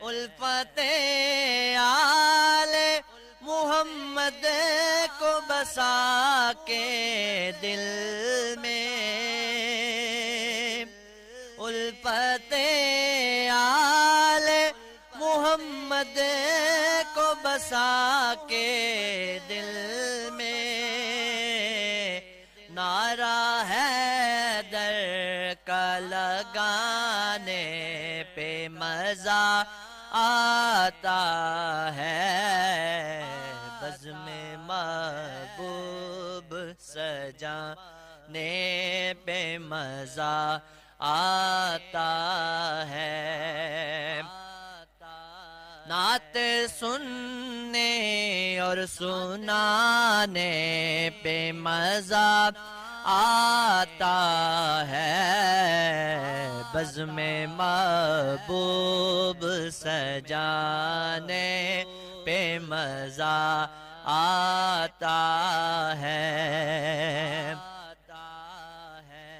الفت آل محمد کو بسا کے دل میں، الفت آل محمد کو بسا کے دل میں، نعرہ حیدر کا لگانے پہ مزہ آتا ہے، بزم محبوب سجانے پہ مزہ آتا ہے، نعت سننے اور سنانے پہ مزہ آتا ہے، بزم محبوب سجانے پہ مزہ آتا ہے۔